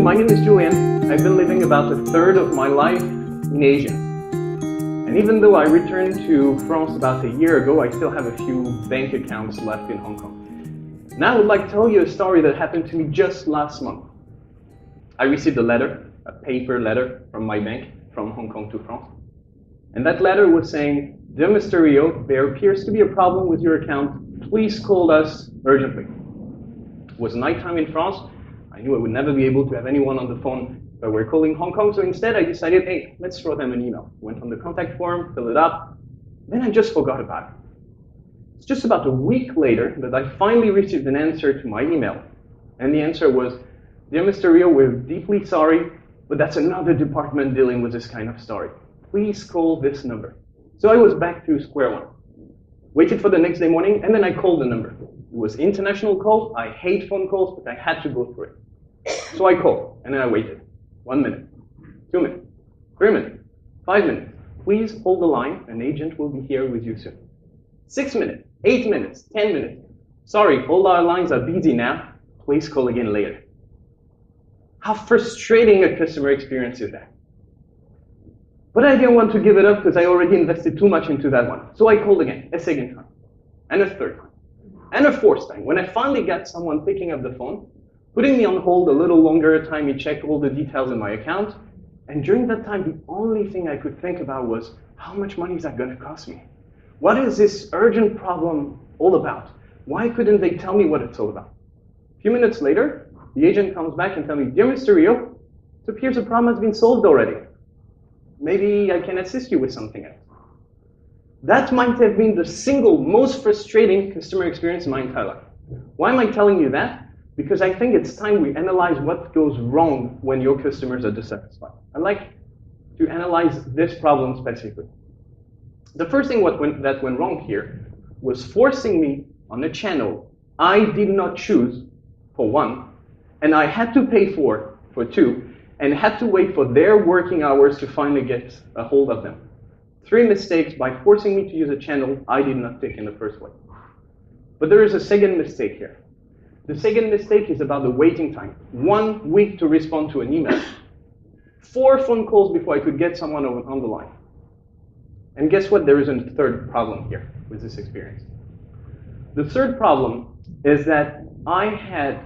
my name is Julien. I've been living about a third of my life in Asia. And even though I returned to France about a year ago, I still have a few bank accounts left in Hong Kong. Now I would like to tell you a story that happened to me just last month. I received a letter, a paper letter from my bank from Hong Kong to France. And that letter was saying, "Dear Mr. Rio, there appears to be a problem with your account. Please call us urgently." It was nighttime in France. I knew I would never be able to have anyone on the phone, but we're calling Hong Kong, so instead I decided, hey, let's throw them an email. Went on the contact form, filled it up, then I just forgot about it. It's just about a week later that I finally received an answer to my email. And the answer was, "Dear Mr. Rio, we're deeply sorry, but that's another department dealing with this kind of story. Please call this number." So I was back to square one. Waited for the next day morning, and then I called the number. It was international call. I hate phone calls, but I had to go through it. So I called, and then I waited. 1 minute, 2 minutes, 3 minutes, 5 minutes. Please hold the line. An agent will be here with you soon. 6 minutes, 8 minutes, 10 minutes. Sorry, all our lines are busy now. Please call again later. How frustrating a customer experience is that? But I didn't want to give it up because I already invested too much into that one. So I called again, a second time, and a third time, and a fourth time. When I finally got someone picking up the phone, putting me on hold a little longer, time he checked all the details in my account, and during that time, the only thing I could think about was, how much money is that going to cost me? What is this urgent problem all about? Why couldn't they tell me what it's all about? A few minutes later, the agent comes back and tells me, "Dear Mr. Rio, it appears the problem has been solved already. Maybe I can assist you with something else." That might have been the single most frustrating customer experience in my entire life. Why am I telling you that? Because I think it's time we analyze what goes wrong when your customers are dissatisfied. I'd like to analyze this problem specifically. The first thing that went wrong here was forcing me on a channel I did not choose, for one, and I had to pay for two, and had to wait for their working hours to finally get a hold of them. 3 mistakes by forcing me to use a channel I did not pick in the first place. But there is a second mistake here. The second mistake is about the waiting time. 1 week to respond to an email. 4 phone calls before I could get someone on the line. And guess what? There is a third problem here with this experience. The third problem is that I had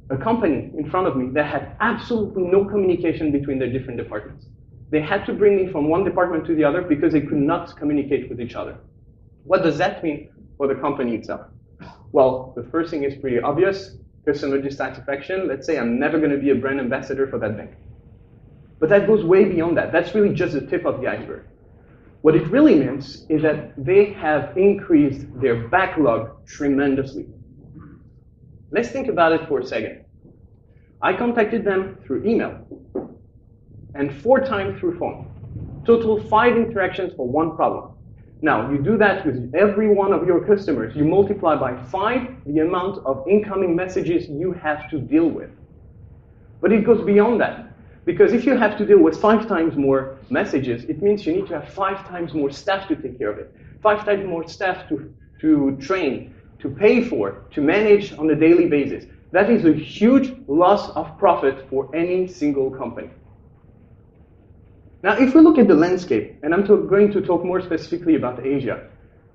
a company in front of me that had absolutely no communication between their different departments. They had to bring me from one department to the other because they could not communicate with each other. What does that mean for the company itself? Well, the first thing is pretty obvious, customer dissatisfaction. Let's say I'm never going to be a brand ambassador for that bank. But that goes way beyond that. That's really just the tip of the iceberg. What it really means is that they have increased their backlog tremendously. Let's think about it for a second. I contacted them through email and 4 times through phone. Total 5 interactions for 1 problem. Now, you do that with every one of your customers. You multiply by 5 the amount of incoming messages you have to deal with. But it goes beyond that. Because if you have to deal with 5 times more messages, it means you need to have 5 times more staff to take care of it. 5 times more staff to train, to pay for, to manage on a daily basis. That is a huge loss of profit for any single company. Now, if we look at the landscape, and I'm going to talk more specifically about Asia,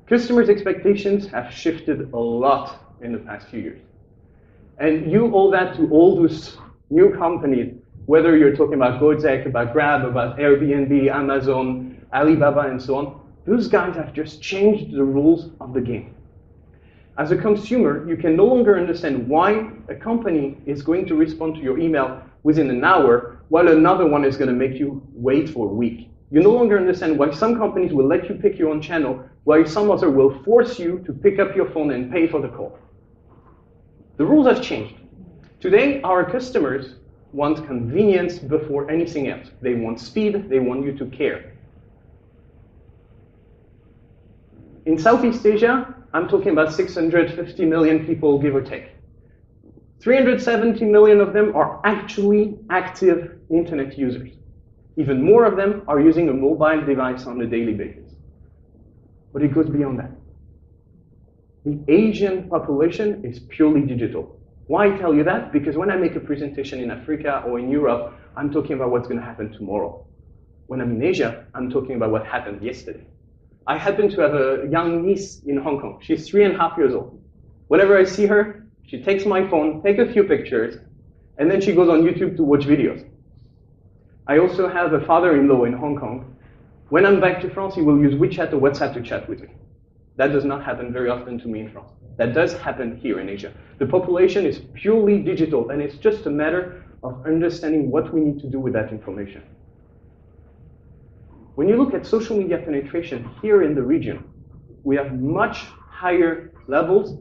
customers' expectations have shifted a lot in the past few years. And you owe that to all those new companies, whether you're talking about Gojek, about Grab, about Airbnb, Amazon, Alibaba, and so on. Those guys have just changed the rules of the game. As a consumer, you can no longer understand why a company is going to respond to your email within an hour, while another one is going to make you wait for a week. You no longer understand why some companies will let you pick your own channel, while some other will force you to pick up your phone and pay for the call. The rules have changed. Today, our customers want convenience before anything else. They want speed, they want you to care. In Southeast Asia, I'm talking about 650 million people, give or take. 370 million of them are actually active internet users. Even more of them are using a mobile device on a daily basis. But it goes beyond that. The Asian population is purely digital. Why tell you that? Because when I make a presentation in Africa or in Europe, I'm talking about what's going to happen tomorrow. When I'm in Asia, I'm talking about what happened yesterday. I happen to have a young niece in Hong Kong. She's 3.5 years old. Whenever I see her, she takes my phone, takes a few pictures, and then she goes on YouTube to watch videos. I also have a father-in-law in Hong Kong. When I'm back to France, he will use WeChat or WhatsApp to chat with me. That does not happen very often to me in France. That does happen here in Asia. The population is purely digital, and it's just a matter of understanding what we need to do with that information. When you look at social media penetration here in the region, we have much higher levels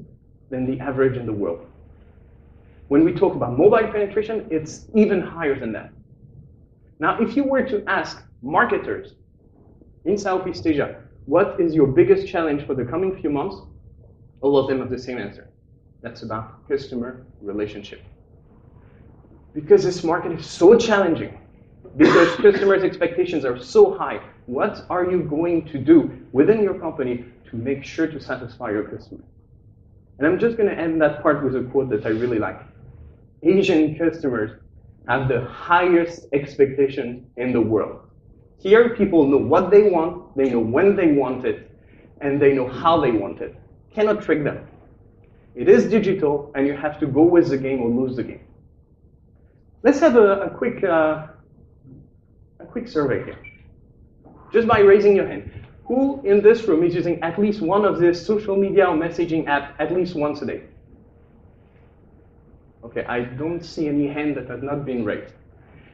than the average in the world. When we talk about mobile penetration, it's even higher than that. Now, if you were to ask marketers in Southeast Asia, what is your biggest challenge for the coming few months? All of them have the same answer. That's about customer relationship. Because this market is so challenging, because customers' expectations are so high, what are you going to do within your company to make sure to satisfy your customer? And I'm just going to end that part with a quote that I really like. Asian customers have the highest expectations in the world. Here, people know what they want, they know when they want it, and they know how they want it. Cannot trick them. It is digital, and you have to go with the game or lose the game. Let's have a quick survey here. Just by raising your hand. Who in this room is using at least one of these social media or messaging app at least once a day? Okay, I don't see any hand that has not been raised.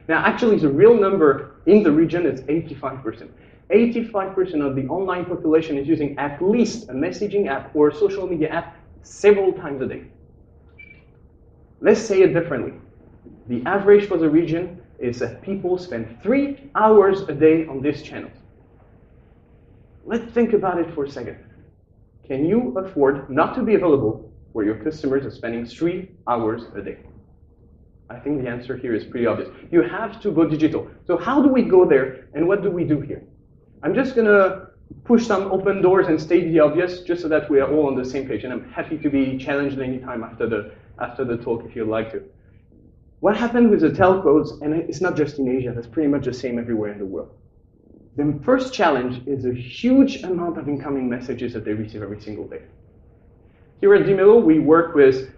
Now, actually, the real number in the region is 85%. 85% of the online population is using at least a messaging app or a social media app several times a day. Let's say it differently. The average for the region is that people spend 3 hours a day on these channels. Let's think about it for a second. Can you afford not to be available where your customers are spending 3 hours a day? I think the answer here is pretty obvious. You have to go digital. So how do we go there, and what do we do here? I'm just going to push some open doors and state the obvious, just so that we are all on the same page. And I'm happy to be challenged anytime after the talk if you'd like to. What happened with the telcos, and it's not just in Asia, that's pretty much the same everywhere in the world. The first challenge is a huge amount of incoming messages that they receive every single day. Here at Dimelo, we work with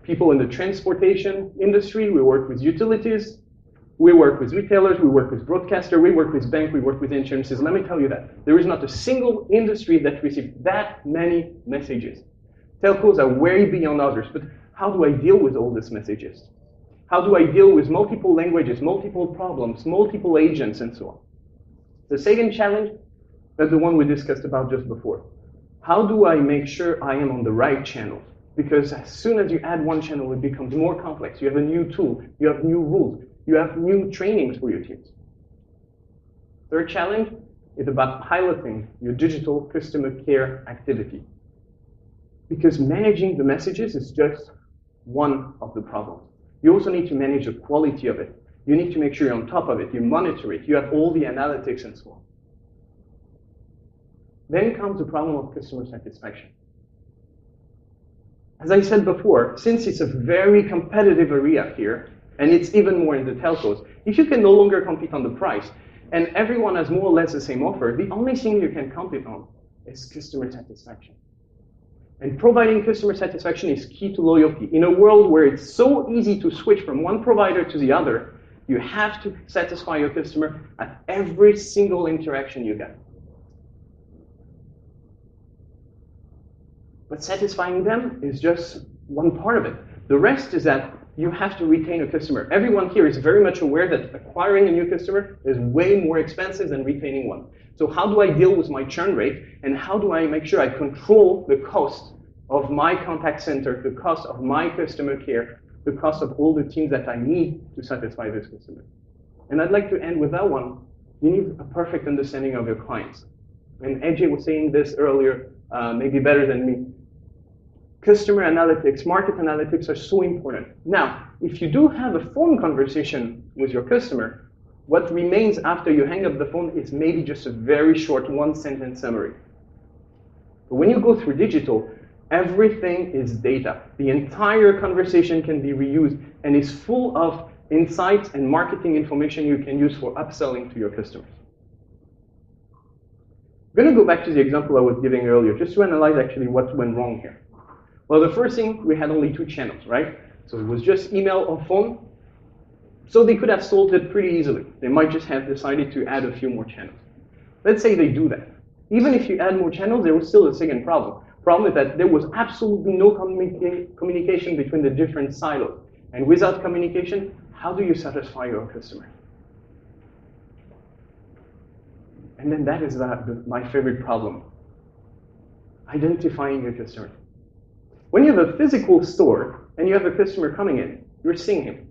people in the transportation industry, we work with utilities, we work with retailers, we work with broadcasters, we work with banks, we work with insurances. Let me tell you that there is not a single industry that receives that many messages. Telcos are way beyond others, but how do I deal with all these messages? How do I deal with multiple languages, multiple problems, multiple agents, and so on? The second challenge is the one we discussed about just before. How do I make sure I am on the right channel? Because as soon as you add one channel, it becomes more complex. You have a new tool, you have new rules, you have new trainings for your teams. Third challenge is about piloting your digital customer care activity. Because managing the messages is just one of the problems. You also need to manage the quality of it. You need to make sure you're on top of it, you monitor it, you have all the analytics and so on. Then comes the problem of customer satisfaction. As I said before, since it's a very competitive area here, and it's even more in the telcos, if you can no longer compete on the price, and everyone has more or less the same offer, the only thing you can compete on is customer satisfaction. And providing customer satisfaction is key to loyalty. In a world where it's so easy to switch from one provider to the other, you have to satisfy your customer at every single interaction you get. But satisfying them is just one part of it. The rest is that you have to retain a customer. Everyone here is very much aware that acquiring a new customer is way more expensive than retaining one. So how do I deal with my churn rate, and how do I make sure I control the cost of my contact center, the cost of my customer care, the cost of all the teams that I need to satisfy this customer? And I'd like to end with that one. You need a perfect understanding of your clients. And AJ was saying this earlier, maybe better than me. Customer analytics, market analytics are so important. Now, if you do have a phone conversation with your customer, what remains after you hang up the phone is maybe just a very short one-sentence summary. But when you go through digital, Everything is data. The entire conversation can be reused and is full of insights and marketing information you can use for upselling to your customers. I'm going to go back to the example I was giving earlier, just to analyze actually what went wrong here. Well, the first thing, we had only 2 channels, right? So it was just email or phone. So they could have solved it pretty easily. They might just have decided to add a few more channels. Let's say they do that. Even if you add more channels, there was still a second problem. Problem is that there was absolutely no communication between the different silos. And without communication, how do you satisfy your customer? And then that is my favorite problem. Identifying your customer. When you have a physical store and you have a customer coming in, you're seeing him.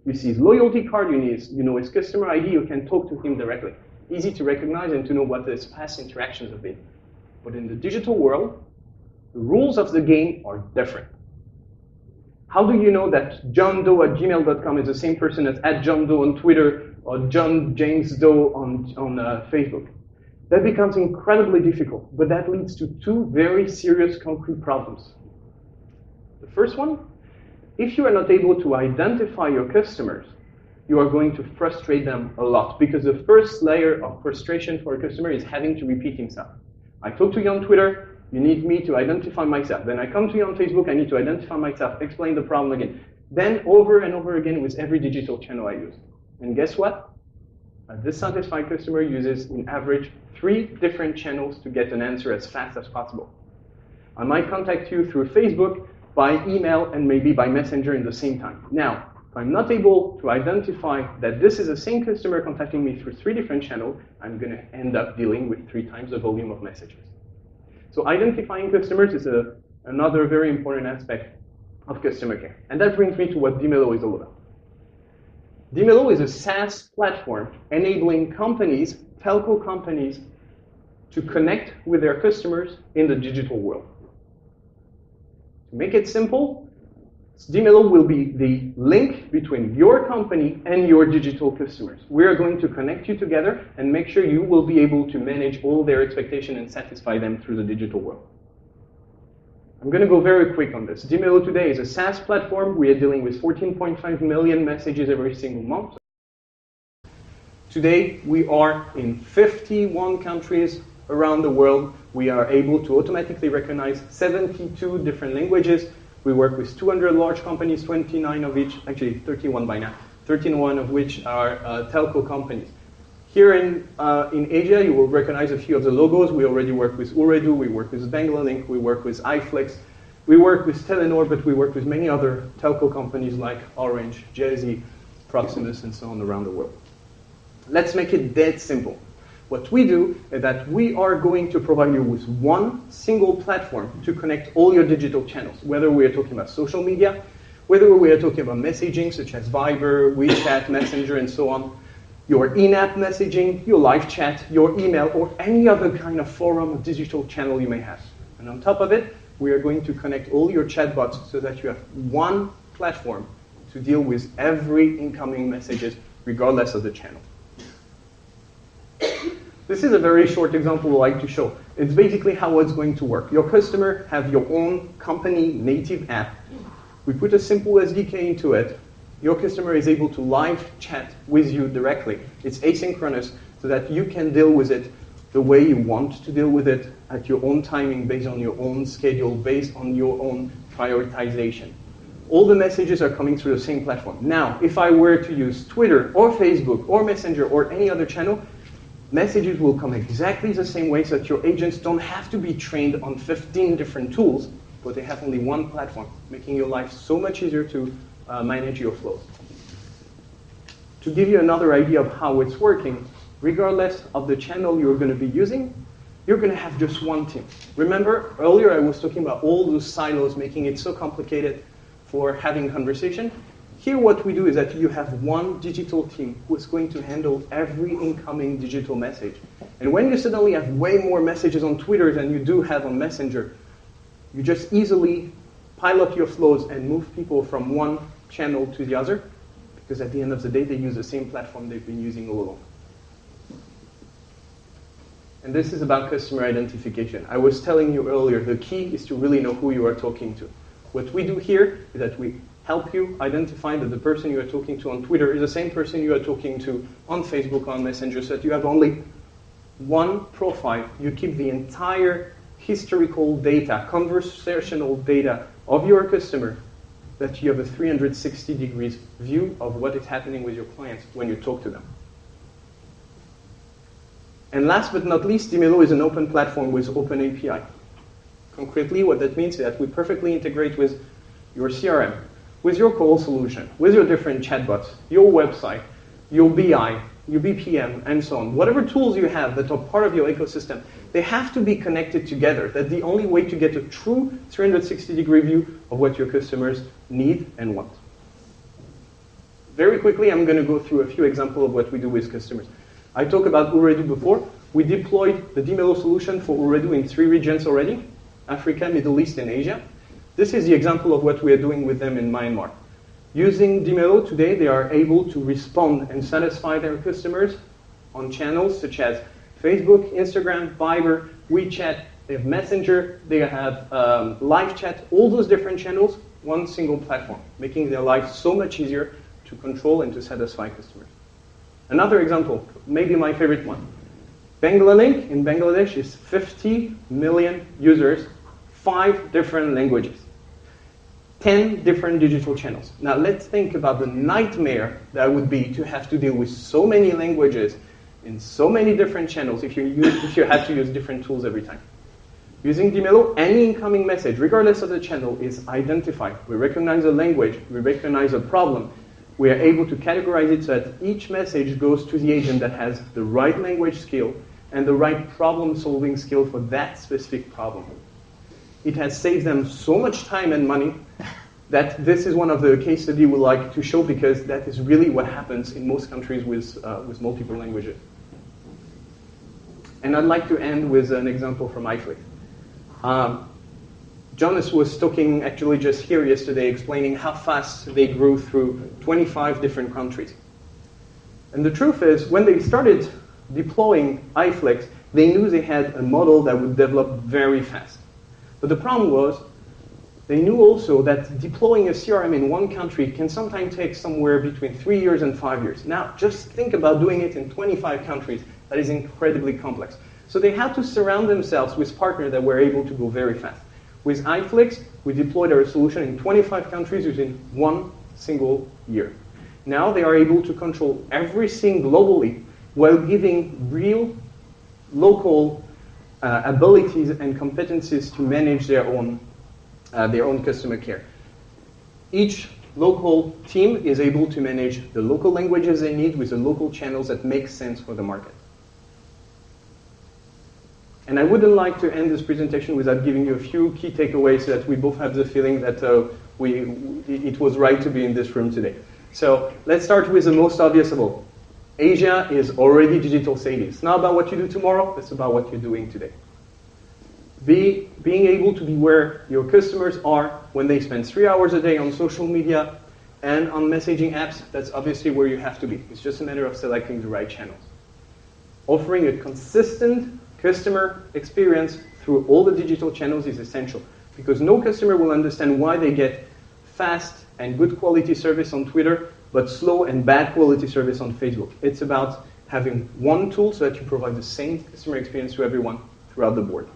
You see his loyalty card, you know his customer ID, you can talk to him directly. Easy to recognize and to know what his past interactions have been. But in the digital world, the rules of the game are different. How do you know that johndoe@gmail.com is the same person as @johndoe on Twitter or johnjamesdoe on Facebook? That becomes incredibly difficult, but that leads to 2 very serious concrete problems. The first one, if you are not able to identify your customers, you are going to frustrate them a lot, because the first layer of frustration for a customer is having to repeat himself. I talk to you on Twitter, you need me to identify myself. Then I come to you on Facebook, I need to identify myself, explain the problem again. Then over and over again with every digital channel I use. And guess what? A dissatisfied customer uses, on average, 3 different channels to get an answer as fast as possible. I might contact you through Facebook, by email, and maybe by Messenger in the same time. Now, if I'm not able to identify that this is the same customer contacting me through 3 different channels, I'm going to end up dealing with 3 times the volume of messages. So identifying customers is another very important aspect of customer care. And that brings me to what Dimelo is all about. Dimelo is a SaaS platform enabling companies, telco companies, to connect with their customers in the digital world. To make it simple, Dimelo will be the link between your company and your digital customers. We are going to connect you together and make sure you will be able to manage all their expectations and satisfy them through the digital world. I'm going to go very quick on this. Dimelo today is a SaaS platform. We are dealing with 14.5 million messages every single month. Today, we are in 51 countries around the world. We are able to automatically recognize 72 different languages. We work with 200 large companies, 29 of which, actually 31 by now, 31 of which are telco companies. Here in Asia, you will recognize a few of the logos. We already work with Ooredoo, we work with Banglalink, we work with iFlex, we work with Telenor, but we work with many other telco companies like Orange, Jazzy, Proximus, and so on around the world. Let's make it dead simple. What we do is that we are going to provide you with one single platform to connect all your digital channels, whether we are talking about social media, whether we are talking about messaging, such as Viber, WeChat, Messenger, and so on, your in-app messaging, your live chat, your email, or any other kind of forum or digital channel you may have. And on top of it, we are going to connect all your chatbots so that you have one platform to deal with every incoming messages, regardless of the channel. This is a very short example I like to show. It's basically how it's going to work. Your customer have your own company native app. We put a simple SDK into it. Your customer is able to live chat with you directly. It's asynchronous so that you can deal with it the way you want to deal with it at your own timing, based on your own schedule, based on your own prioritization. All the messages are coming through the same platform. Now, if I were to use Twitter or Facebook or Messenger or any other channel, messages will come exactly the same way so that your agents don't have to be trained on 15 different tools, but they have only one platform, making your life so much easier to manage your flows. To give you another idea of how it's working, regardless of the channel you're going to be using, you're going to have just one team. Remember, earlier I was talking about all those silos making it so complicated for having conversation. Here what we do is that you have one digital team who is going to handle every incoming digital message. And when you suddenly have way more messages on Twitter than you do have on Messenger, you just easily pile up your flows and move people from one channel to the other, because at the end of the day, they use the same platform they've been using all along. And this is about customer identification. I was telling you earlier, the key is to really know who you are talking to. What we do here is that we help you identify that the person you are talking to on Twitter is the same person you are talking to on Facebook, on Messenger, so that you have only one profile. You keep the entire historical data, conversational data of your customer, that you have a 360 degrees view of what is happening with your clients when you talk to them. And last but not least, Dimelo is an open platform with open API. Concretely, what that means is that we perfectly integrate with your CRM, with your call solution, with your different chatbots, your website, your BI, your BPM, and so on. Whatever tools you have that are part of your ecosystem, they have to be connected together. That's the only way to get a true 360-degree view of what your customers need and want. Very quickly, I'm going to go through a few examples of what we do with customers. I talked about Ooredoo before. We deployed the Dimelo solution for Ooredoo in 3 regions already: Africa, Middle East, and Asia. This is the example of what we are doing with them in Myanmar. Using Dimelo today, they are able to respond and satisfy their customers on channels such as Facebook, Instagram, Viber, WeChat, they have Messenger, they have live chat, all those different channels, one single platform, making their life so much easier to control and to satisfy customers. Another example, maybe my favorite one. Banglalink in Bangladesh is 50 million users, 5 different languages, 10 different digital channels. Now let's think about the nightmare that would be to have to deal with so many languages in so many different channels if you had to use different tools every time. Using Dimelo, any incoming message, regardless of the channel, is identified. We recognize a language, we recognize a problem. We are able to categorize it so that each message goes to the agent that has the right language skill and the right problem-solving skill for that specific problem. It has saved them so much time and money that this is one of the case studies we like to show, because that is really what happens in most countries with multiple languages. And I'd like to end with an example from iFlix. Jonas was talking actually just here yesterday, explaining how fast they grew through 25 different countries. And the truth is, when they started deploying iFlix, they knew they had a model that would develop very fast. But the problem was, they knew also that deploying a CRM in one country can sometimes take somewhere between 3 years and 5 years. Now, just think about doing it in 25 countries. That is incredibly complex. So they had to surround themselves with partners that were able to go very fast. With iFlix, we deployed our solution in 25 countries within 1 single year. Now they are able to control everything globally while giving real local abilities and competencies to manage their own customer care. Each local team is able to manage the local languages they need with the local channels that make sense for the market. And I wouldn't like to end this presentation without giving you a few key takeaways so that we both have the feeling that it was right to be in this room today. So let's start with the most obvious of all. Asia is already digital savvy. It's not about what you do tomorrow, it's about what you're doing today. Being able to be where your customers are when they spend 3 hours a day on social media and on messaging apps, that's obviously where you have to be. It's just a matter of selecting the right channels. Offering a consistent customer experience through all the digital channels is essential, because no customer will understand why they get fast and good quality service on Twitter, but slow and bad quality service on Facebook. It's about having one tool so that you provide the same customer experience to everyone throughout the board.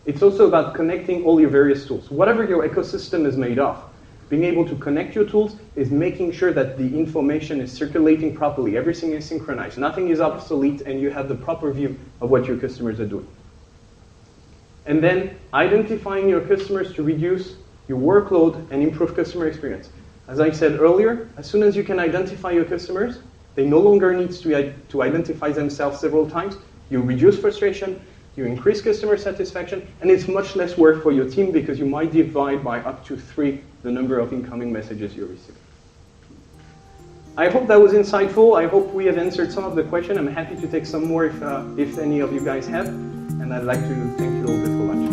It's also about connecting all your various tools. Whatever your ecosystem is made of, being able to connect your tools is making sure that the information is circulating properly. Everything is synchronized. Nothing is obsolete, and you have the proper view of what your customers are doing. And then identifying your customers to reduce your workload and improve customer experience. As I said earlier, as soon as you can identify your customers, they no longer need to identify themselves several times. You reduce frustration, you increase customer satisfaction, and it's much less work for your team because you might divide by up to 3 the number of incoming messages you receive. I hope that was insightful. I hope we have answered some of the questions. I'm happy to take some more if any of you guys have. And I'd like to thank you all for lunch.